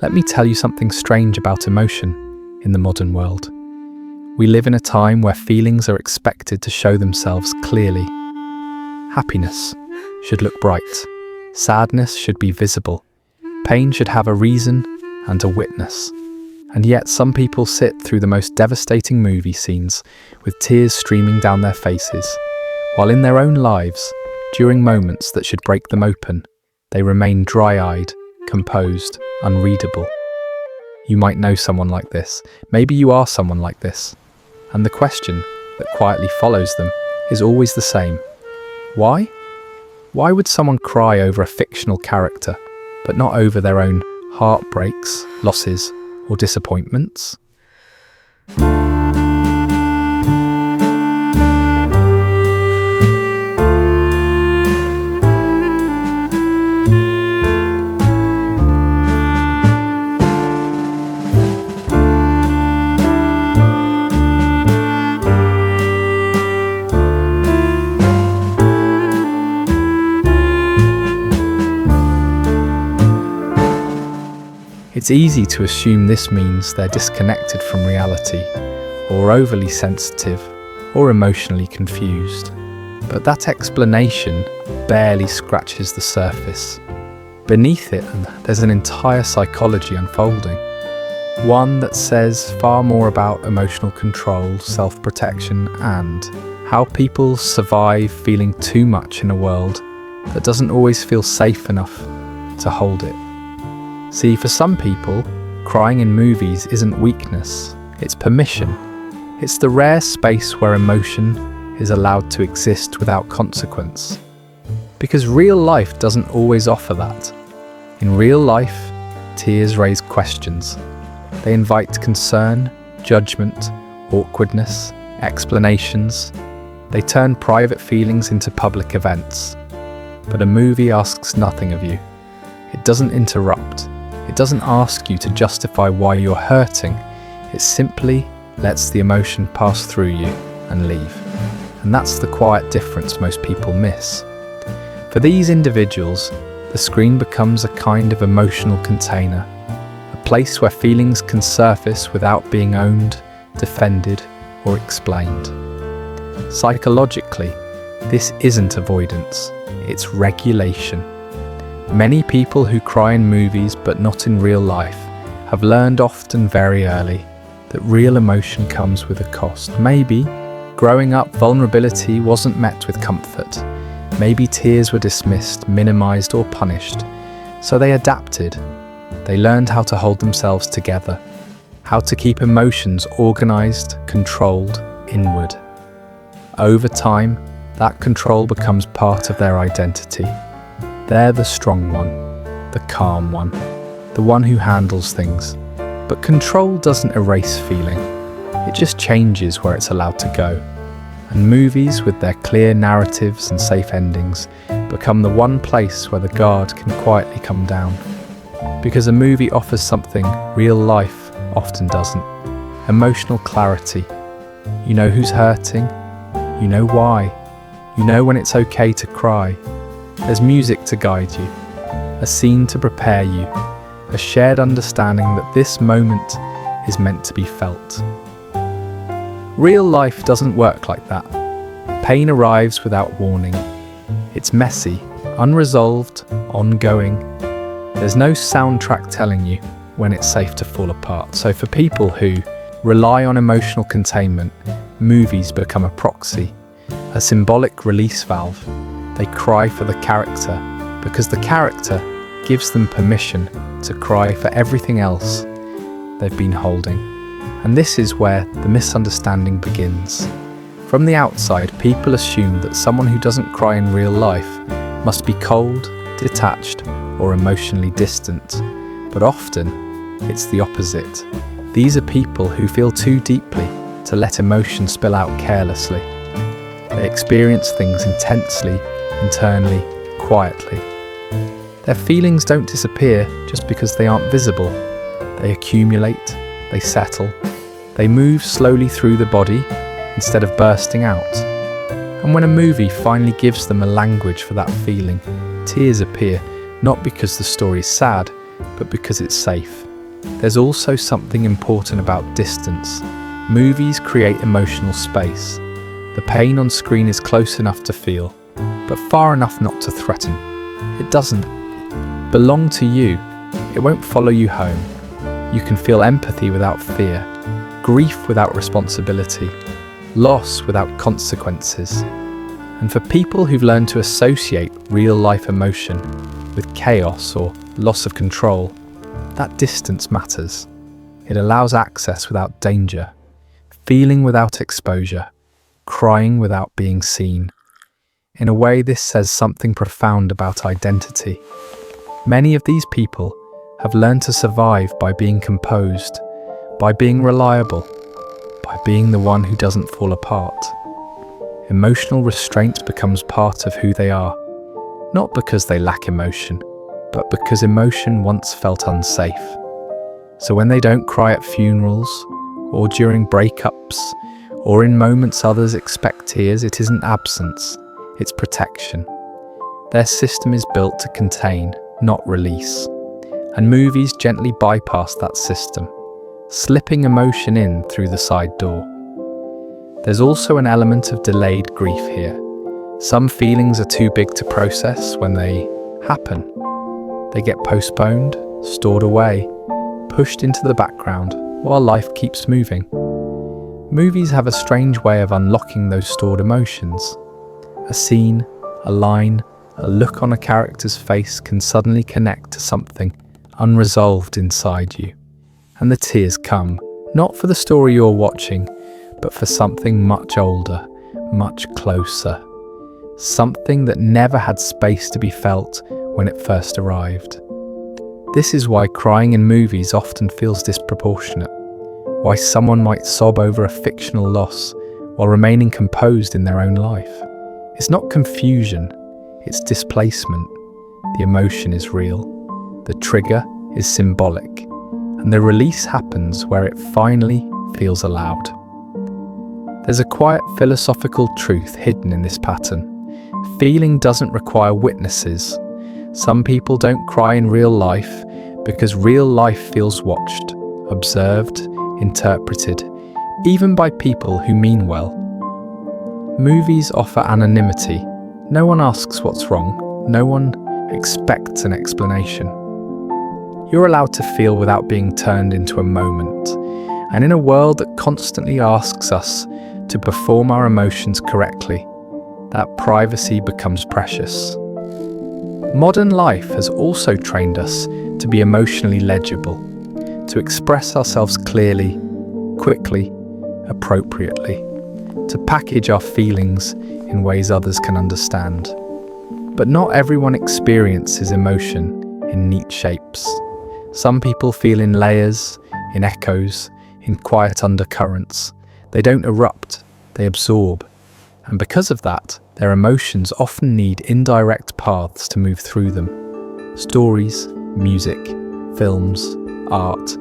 Let me tell you something strange about emotion in the modern world. We live in a time where feelings are expected to show themselves clearly. Happiness should look bright. Sadness should be visible. Pain should have a reason and a witness. And yet some people sit through the most devastating movie scenes with tears streaming down their faces, while in their own lives, during moments that should break them open, they remain dry-eyed, composed, unreadable. You might know someone like this. Maybe you are someone like this. And the question that quietly follows them is always the same. Why? Why would someone cry over a fictional character, but not over their own heartbreaks, losses, or disappointments? It's easy to assume this means they're disconnected from reality, or overly sensitive, or emotionally confused. But that explanation barely scratches the surface. Beneath it, there's an entire psychology unfolding. One that says far more about emotional control, self-protection, and how people survive feeling too much in a world that doesn't always feel safe enough to hold it. See, for some people, crying in movies isn't weakness, it's permission. It's the rare space where emotion is allowed to exist without consequence. Because real life doesn't always offer that. In real life, tears raise questions. They invite concern, judgment, awkwardness, explanations. They turn private feelings into public events. But a movie asks nothing of you. It doesn't interrupt. It doesn't ask you to justify why you're hurting. It simply lets the emotion pass through you and leave. And that's the quiet difference most people miss. For these individuals, the screen becomes a kind of emotional container, a place where feelings can surface without being owned, defended, or explained. Psychologically, this isn't avoidance, it's regulation. Many people who cry in movies but not in real life have learned often very early that real emotion comes with a cost. Maybe growing up, vulnerability wasn't met with comfort. Maybe tears were dismissed, minimized, or punished. So they adapted. They learned how to hold themselves together, how to keep emotions organized, controlled, inward. Over time, that control becomes part of their identity. They're the strong one, the calm one, the one who handles things. But control doesn't erase feeling. It just changes where it's allowed to go. And movies, with their clear narratives and safe endings, become the one place where the guard can quietly come down. Because a movie offers something real life often doesn't. Emotional clarity. You know who's hurting. You know why. You know when it's okay to cry. There's music to guide you, a scene to prepare you, a shared understanding that this moment is meant to be felt. Real life doesn't work like that. Pain arrives without warning. It's messy, unresolved, ongoing. There's no soundtrack telling you when it's safe to fall apart. So for people who rely on emotional containment, movies become a proxy, a symbolic release valve. They cry for the character because the character gives them permission to cry for everything else they've been holding. And this is where the misunderstanding begins. From the outside, people assume that someone who doesn't cry in real life must be cold, detached, or emotionally distant. But often, it's the opposite. These are people who feel too deeply to let emotion spill out carelessly. They experience things intensely, internally, quietly. Their feelings don't disappear just because they aren't visible. They accumulate, they settle, they move slowly through the body instead of bursting out. And when a movie finally gives them a language for that feeling, tears appear, not because the story is sad, but because it's safe. There's also something important about distance. Movies create emotional space. The pain on screen is close enough to feel, but far enough not to threaten. It doesn't belong to you. It won't follow you home. You can feel empathy without fear, grief without responsibility, loss without consequences. And for people who've learned to associate real-life emotion with chaos or loss of control, that distance matters. It allows access without danger, feeling without exposure, crying without being seen. In a way, this says something profound about identity. Many of these people have learned to survive by being composed, by being reliable, by being the one who doesn't fall apart. Emotional restraint becomes part of who they are, not because they lack emotion, but because emotion once felt unsafe. So when they don't cry at funerals, or during breakups, or in moments others expect tears, it isn't absence, it's protection. Their system is built to contain, not release. And movies gently bypass that system, slipping emotion in through the side door. There's also an element of delayed grief here. Some feelings are too big to process when they happen. They get postponed, stored away, pushed into the background while life keeps moving. Movies have a strange way of unlocking those stored emotions. A scene, a line, a look on a character's face can suddenly connect to something unresolved inside you. And the tears come, not for the story you're watching, but for something much older, much closer. Something that never had space to be felt when it first arrived. This is why crying in movies often feels disproportionate. Why someone might sob over a fictional loss while remaining composed in their own life. It's not confusion, it's displacement. The emotion is real. The trigger is symbolic, and the release happens where it finally feels allowed. There's a quiet philosophical truth hidden in this pattern. Feeling doesn't require witnesses. Some people don't cry in real life because real life feels watched, observed, interpreted, even by people who mean well. Movies offer anonymity. No one asks what's wrong. No one expects an explanation. You're allowed to feel without being turned into a moment. And in a world that constantly asks us to perform our emotions correctly, that privacy becomes precious. Modern life has also trained us to be emotionally legible, to express ourselves clearly, quickly, appropriately, to package our feelings in ways others can understand. But not everyone experiences emotion in neat shapes. Some people feel in layers, in echoes, in quiet undercurrents. They don't erupt, they absorb. And because of that, their emotions often need indirect paths to move through them. Stories, music, films, art.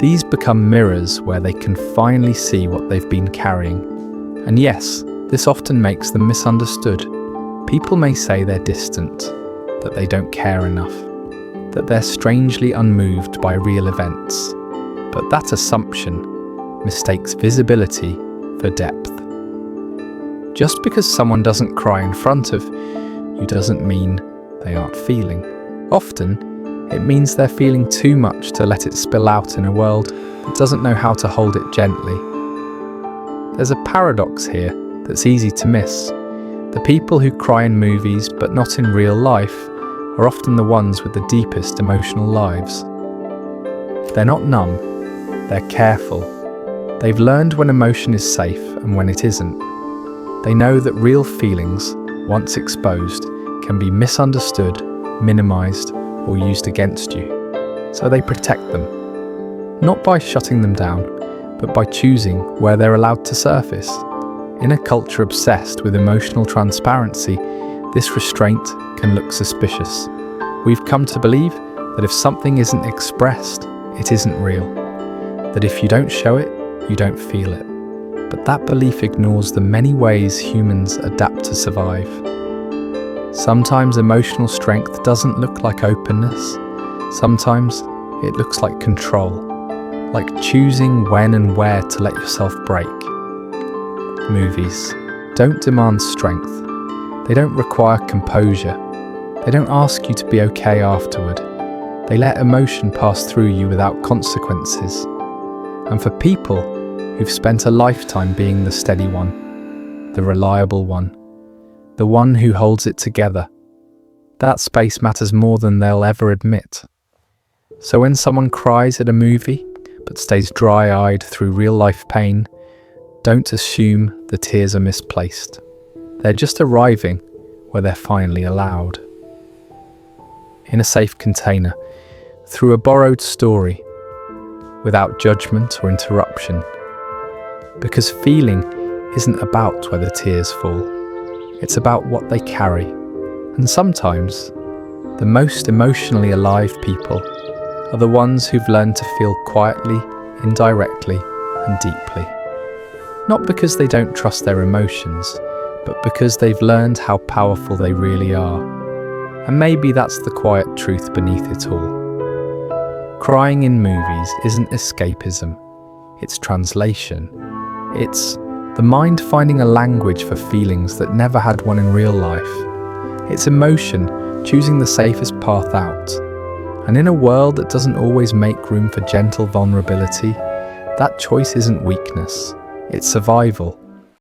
These become mirrors where they can finally see what they've been carrying. And yes, this often makes them misunderstood. People may say they're distant, that they don't care enough, that they're strangely unmoved by real events. But that assumption mistakes visibility for depth. Just because someone doesn't cry in front of you doesn't mean they aren't feeling. Often, it means they're feeling too much to let it spill out in a world that doesn't know how to hold it gently. There's a paradox here that's easy to miss. The people who cry in movies but not in real life are often the ones with the deepest emotional lives. They're not numb, they're careful. They've learned when emotion is safe and when it isn't. They know that real feelings, once exposed, can be misunderstood, minimized, or used against you. So they protect them. Not by shutting them down, but by choosing where they're allowed to surface. In a culture obsessed with emotional transparency, this restraint can look suspicious. We've come to believe that if something isn't expressed, it isn't real. That if you don't show it, you don't feel it. But that belief ignores the many ways humans adapt to survive. Sometimes emotional strength doesn't look like openness. Sometimes It looks like control, like choosing when and where to let yourself break. Movies don't demand strength. They don't require composure. They don't ask you to be okay afterward. They let emotion pass through you without consequences. And for people who've spent a lifetime being the steady one, the reliable one, the one who holds it together, that space matters more than they'll ever admit. So when someone cries at a movie, but stays dry-eyed through real-life pain, don't assume the tears are misplaced. They're just arriving where they're finally allowed. In a safe container, through a borrowed story, without judgment or interruption. Because feeling isn't about where the tears fall. It's about what they carry. And sometimes, the most emotionally alive people are the ones who've learned to feel quietly, indirectly, and deeply. Not because they don't trust their emotions, but because they've learned how powerful they really are. And maybe that's the quiet truth beneath it all. Crying in movies isn't escapism, it's translation. It's the mind finding a language for feelings that never had one in real life. It's emotion choosing the safest path out. And in a world that doesn't always make room for gentle vulnerability, that choice isn't weakness, it's survival.